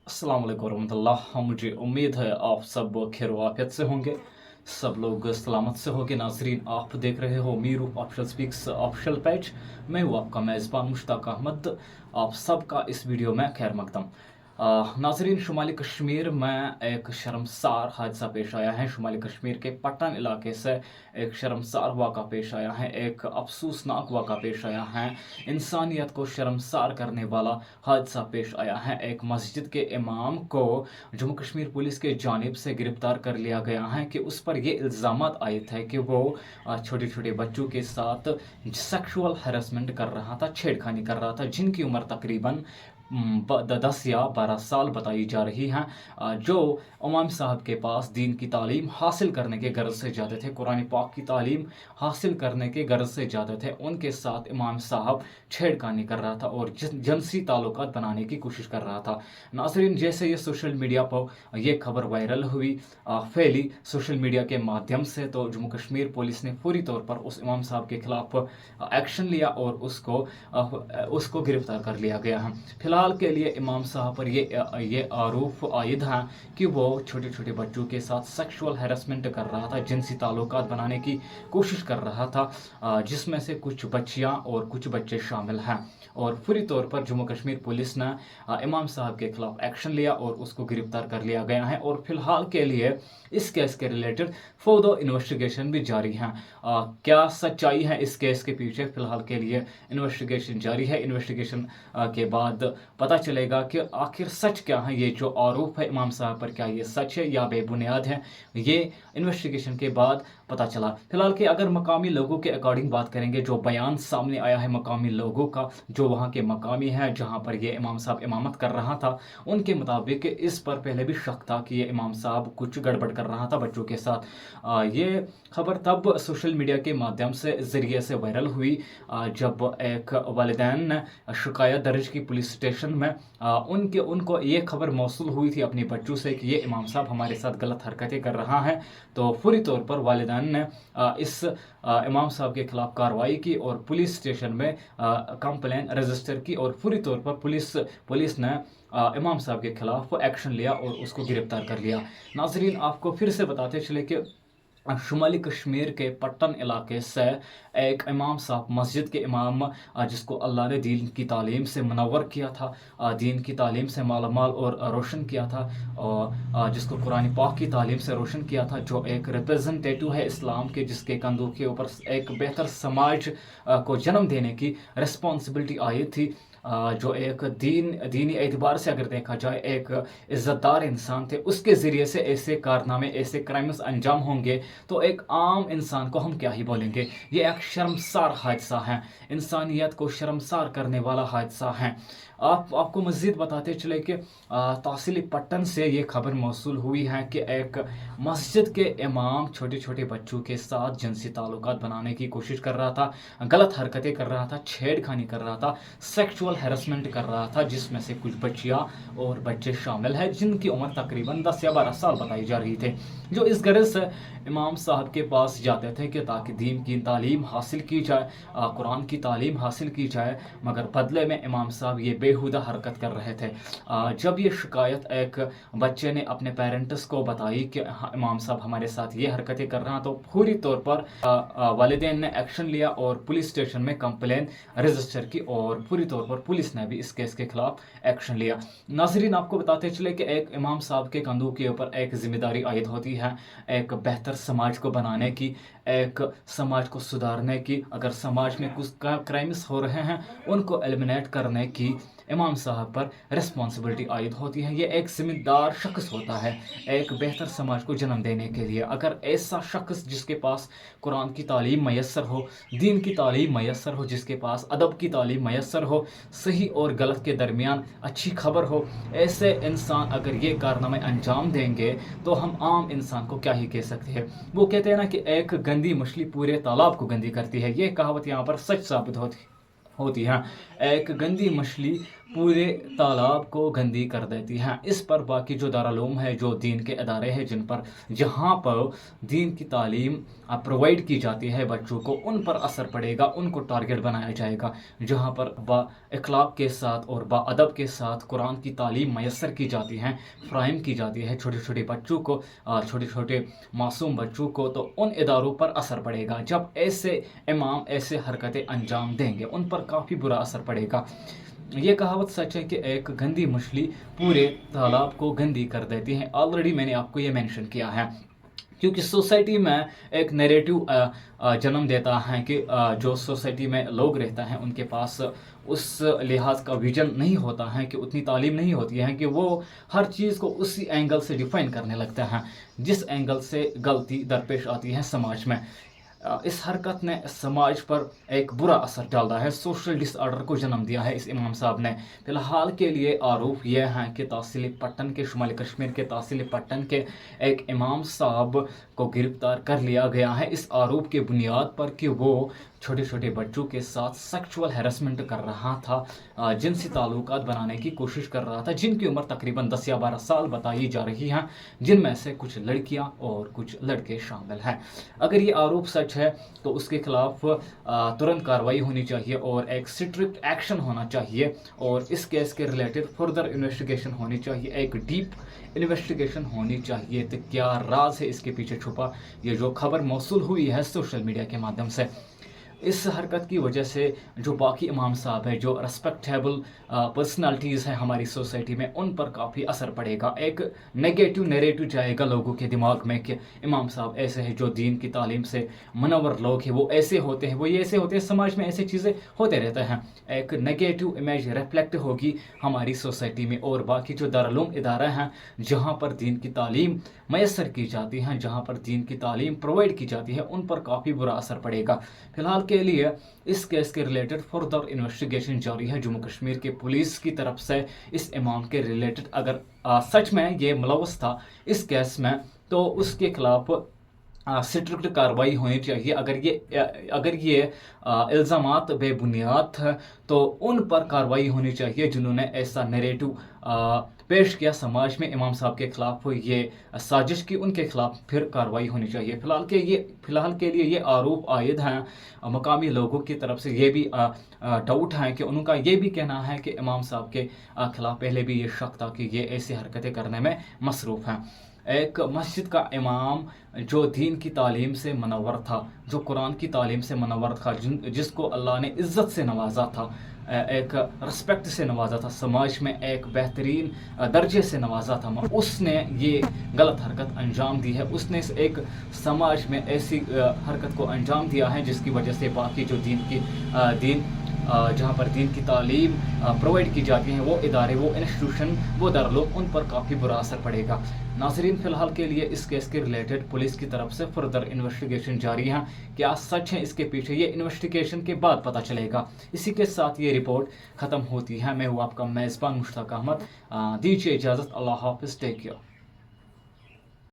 अस्सलाम वालेकुम रहमतुल्लाह। मुझे उम्मीद है आप सब खैर वाफियत से होंगे, सब लोग सलामत से होंगे। नाजरीन, आप देख रहे हो मीरू ऑफिशियल स्पीक्स ऑफिशियल पेज। मैं हूँ आपका मेज़बान मुश्ताक अहमद। आप सबका इस वीडियो में खैर मकदम। नाजरीन, शुमाली कश्मीर में एक शर्मसार हादसा पेश आया है। शुमाली कश्मीर के पट्टन इलाके से एक शर्मसार वाक़ा पेश आया है, एक अफसोसनाक वाक़ा पेश आया है। इंसानियत को शर्मसार करने वाला हादसा पेश आया है। एक मस्जिद के इमाम को जम्मू कश्मीर पुलिस के जानिब से गिरफ्तार कर लिया गया है कि उस पर ये इल्ज़ामात आए थे कि वो छोटे छोटे बच्चों के साथ सेक्सुअल हरासमेंट कर रहा था, छेड़खानी कर रहा था, जिनकी उम्र तकरीबन 10 या 12 साल बताई जा रही हैं, जो इमाम साहब के पास दीन की तालीम हासिल करने के गर्ज से जाते थे, कुरान पाक की तालीम हासिल करने के गर्ज से जाते थे। उनके साथ इमाम साहब छेड़खानी कर रहा था और जिनसी ताल्लुकात बनाने की कोशिश कर रहा था। नाज़रीन, जैसे ये सोशल मीडिया पर यह खबर वायरल हुई, फैली सोशल मीडिया के माध्यम से, तो जम्मू कश्मीर पुलिस ने फौरी तौर पर उस इमाम साहब के खिलाफ एक्शन लिया और उसको गिरफ्तार कर लिया गया है। फिलहाल के लिए इमाम साहब पर ये आरोप आयद हैं कि वो छोटे छोटे बच्चों के साथ सेक्सुअल हैरेसमेंट कर रहा था, जिनसी ताल्लुकात बनाने की कोशिश कर रहा था, जिसमें से कुछ बच्चियां और कुछ बच्चे शामिल हैं। और फौरी तौर पर जम्मू कश्मीर पुलिस ने इमाम साहब के खिलाफ एक्शन लिया और उसको गिरफ्तार कर लिया गया है। और फिलहाल के लिए इस केस के रिलेटेड फर्दर इन्वेस्टिगेशन भी जारी है। क्या सच्चाई है इस केस के पीछे, फिलहाल के लिए इन्वेस्टिगेशन जारी है। इन्वेस्टिगेशन के बाद पता चलेगा कि आखिर सच क्या है। ये जो आरोप है इमाम साहब पर, क्या ये सच है या बेबुनियाद है, ये इन्वेस्टिगेशन के बाद पता चला। फिलहाल के अगर मकामी लोगों के अकॉर्डिंग बात करेंगे, जो बयान सामने आया है मकामी लोगों का, जो वहाँ के मकामी है जहाँ पर ये इमाम साहब इमामत कर रहा था, उनके मुताबिक इस पर पहले भी शक था कि ये इमाम साहब कुछ गड़बड़ कर रहा था बच्चों के साथ। ये खबर तब सोशल मीडिया के माध्यम से ज़रिए से वायरल हुई जब एक वालिदैन ने शिकायत दर्ज की पुलिस स्टेशन में। उनको ये खबर मौसूल हुई थी अपने बच्चों से कि ये इमाम साहब हमारे साथ गलत हरकतें कर रहा है। तो फौरी तौर पर वालिदैन ने इस इमाम साहब के खिलाफ कार्रवाई की और पुलिस स्टेशन में कंप्लेन रजिस्टर की और फौरी तौर पर पुलिस ने इमाम साहब के खिलाफ एक्शन लिया और उसको गिरफ्तार कर लिया। नाजरीन, आपको फिर से बताते चले कि शुमाली कश्मीर के पट्टन इलाके से एक इमाम साहब, मस्जिद के इमाम, जिसको अल्लाह ने दीन की तालीम से मुनव्वर किया था, दीन की तालीम से मालामाल और रोशन किया था, और जिसको कुरान पाक की तालीम से रोशन किया था, जो एक रिप्रेजेंटेटिव है इस्लाम के, जिसके कंधों के ऊपर एक बेहतर समाज को जन्म देने की रिस्पॉन्सिबिलिटी आई थी, जो एक दीनी एतबार से अगर देखा जाए एक इज़्ज़तदार इंसान थे, उसके ज़रिए से ऐसे कारनामे, ऐसे क्राइम्स अंजाम होंगे तो एक आम इंसान को हम क्या ही बोलेंगे। ये एक शर्मसार हादसा है, इंसानियत को शर्मसार करने वाला हादसा है। आपको मज़ीद बताते चले कि तहसील पट्टन से ये खबर मौसूल हुई है कि एक मस्जिद के इमाम छोटे छोटे बच्चों के साथ जिनसी ताल्लुकात बनाने की कोशिश कर रहा था, गलत हरकतें कर रहा था, छेड़खानी कर रहा था, सेक्सुअल हैरेसमेंट कर रहा था, जिसमें से कुछ बच्चियां और बच्चे शामिल हैं, जिनकी उम्र तकरीबन 10 या 12 साल बताई जा रही थे, जो इस गरज से इमाम साहब के पास जाते थे कि ताकि दीन की तालीम हासिल की जाए, कुरान की तालीम हासिल की जाए, मगर बदले में इमाम साहब ये बेहुदा हरकत कर रहे थे। जब ये शिकायत एक बच्चे ने अपने पेरेंट्स को बताई कि इमाम साहब हमारे साथ ये हरकतें कर रहे हैं, तो पूरी तौर पर वालिदैन ने एक्शन लिया और पुलिस स्टेशन में कंप्लेन रजिस्टर की और पूरी तौर पर पुलिस ने भी इस केस के खिलाफ एक्शन लिया। नाजरीन, आपको बताते चले कि एक इमाम साहब के कंधों के ऊपर एक जिम्मेदारी आयद होती है, एक बेहतर समाज को बनाने की, एक समाज को सुधारने की। अगर समाज में कुछ क्राइम्स हो रहे हैं, उनको एलिमिनेट करने की इमाम साहब पर रिस्पॉन्सिबिलिटी आयद होती है। ये एक जिम्मेदार शख्स होता है एक बेहतर समाज को जन्म देने के लिए। अगर ऐसा शख्स जिसके पास कुरान की तालीम मैसर हो, दीन की तालीम मैसर हो, जिसके पास अदब की तालीम मैसर हो, सही और गलत के दरमियान अच्छी खबर हो, ऐसे इंसान अगर ये कारनामे अंजाम देंगे तो हम आम इंसान को क्या ही कह सकते हैं। वो कहते हैं ना कि एक गंदी मछली पूरे तालाब को गंदी करती है। ये कहावत यहाँ पर सच साबित होती है। एक गंदी मछली पूरे तालाब को गंदी कर देती हैं। इस पर बाकी जो दारुल है, जो दीन के इदारे हैं, जहाँ पर दीन की तालीम प्रोवाइड की जाती है बच्चों को, उन पर असर पड़ेगा, उनको टारगेट बनाया जाएगा। जहाँ पर इखलाक के साथ और बाअदब के साथ कुरान की तालीम मैसर की जाती है, फ्राहम की जाती है छोटे छोटे बच्चों को, छोटे छोटे मासूम बच्चों को, तो उन इदारों पर असर पड़ेगा। जब ऐसे इमाम ऐसे हरकतें अंजाम देंगे, उन पर काफ़ी बुरा असर पड़ेगा। ये कहावत सच है कि एक गंदी मछली पूरे तालाब को गंदी कर देती है। ऑलरेडी मैंने आपको ये मेंशन किया है, क्योंकि सोसाइटी में एक नैरेटिव जन्म देता है कि जो सोसाइटी में लोग रहता हैं उनके पास उस लिहाज का विजन नहीं होता है, कि उतनी तालीम नहीं होती है, कि वो हर चीज़ को उसी एंगल से डिफाइन करने लगते हैं जिस एंगल से गलती दरपेश आती है समाज में। इस हरकत ने समाज पर एक बुरा असर डाला है, सोशल डिसऑर्डर को जन्म दिया है इस इमाम साहब ने। फिलहाल के लिए आरोप यह है कि तहसील पट्टन के, शुमाली कश्मीर के तहसील पट्टन के एक इमाम साहब को गिरफ्तार कर लिया गया है इस आरोप के बुनियाद पर कि वो छोटे छोटे बच्चों के साथ सेक्सुअल हैरेसमेंट कर रहा था, जिनसी ताल्लुकात बनाने की कोशिश कर रहा था, जिनकी उम्र तकरीबन 10 या 12 साल बताई जा रही हैं, जिनमें से कुछ लड़कियां और कुछ लड़के शामिल हैं। अगर ये आरोप सच है तो उसके खिलाफ तुरंत कार्रवाई होनी चाहिए और एक स्ट्रिक्ट एक्शन होना चाहिए, और इस केस के रिलेटेड फर्दर इन्वेस्टिगेशन होनी चाहिए, एक डीप इन्वेस्टिगेशन होनी चाहिए। तो क्या राज है इसके पीछे छुपा, ये जो खबर मौसूल हुई है सोशल मीडिया के माध्यम से, इस हरकत की वजह से जो बाकी इमाम साहब हैं, जो रेस्पेक्टेबल पर्सनालिटीज़ हैं हमारी सोसाइटी में, उन पर काफ़ी असर पड़ेगा। एक नेगेटिव नैरेटिव जाएगा लोगों के दिमाग में कि इमाम साहब ऐसे हैं, जो दीन की तालीम से मुनव्वर लोग हैं, वो ऐसे होते हैं, वो ये ऐसे होते हैं, समाज में ऐसी चीज़ें होते रहते हैं। एक नेगेटिव इमेज रिफ्लेक्ट होगी हमारी सोसाइटी में, और बाकी जो दारुल इदारा हैं जहाँ पर दीन की तालीम मैसर की जाती हैं, जहाँ पर दीन की तालीम प्रोवाइड की जाती है, उन पर काफ़ी बुरा असर पड़ेगा। फिलहाल के लिए इस केस के रिलेटेड फर्दर इन्वेस्टिगेशन जारी है जम्मू कश्मीर के पुलिस की तरफ से। इस इमाम के रिलेटेड अगर सच में ये मुलव्वस था इस केस में, तो उसके खिलाफ स्ट्रिक्ट कार्रवाई होनी चाहिए। अगर ये इल्ज़ामात बेबुनियाद है तो उन पर कार्रवाई होनी चाहिए जिन्होंने ऐसा नैरेटिव पेश किया समाज में इमाम साहब के खिलाफ, ये साजिश की, उनके खिलाफ फिर कार्रवाई होनी चाहिए। फिलहाल के लिए ये आरोप आयद हैं मकामी लोगों की तरफ से। ये भी डाउट है कि उनका ये भी कहना है कि इमाम साहब के खिलाफ पहले भी ये शक था कि ये ऐसी हरकतें करने में मसरूफ़ हैं। एक मस्जिद का इमाम जो दीन की तालीम से मनव्वर था, जो कुरान की तालीम से मनव्वर था, जिसको अल्लाह ने इज़्ज़त से नवाजा था, एक रिस्पेक्ट से नवाजा था, समाज में एक बेहतरीन दर्जे से नवाजा था, उसने ये गलत हरकत अंजाम दी है। उसने एक समाज में ऐसी हरकत को अंजाम दिया है जिसकी वजह से बाकी जो जहाँ पर दीन की तालीम प्रोवाइड की जाती हैं, वो इदारे, वो इंस्टीट्यूशन, वो दारुल, उन पर काफ़ी बुरा असर पड़ेगा। नाज़रीन, फ़िलहाल के लिए इस केस के रिलेटेड पुलिस की तरफ से फर्दर इन्वेस्टिगेशन जारी है। क्या सच है इसके पीछे, ये इन्वेस्टिगेशन के बाद पता चलेगा। इसी के साथ ये रिपोर्ट ख़त्म होती है। मैं हूँ आपका मेज़बान मुश्ताक अहमद। दीजिए इजाज़त। अल्लाह हाफ़िज़। Take care.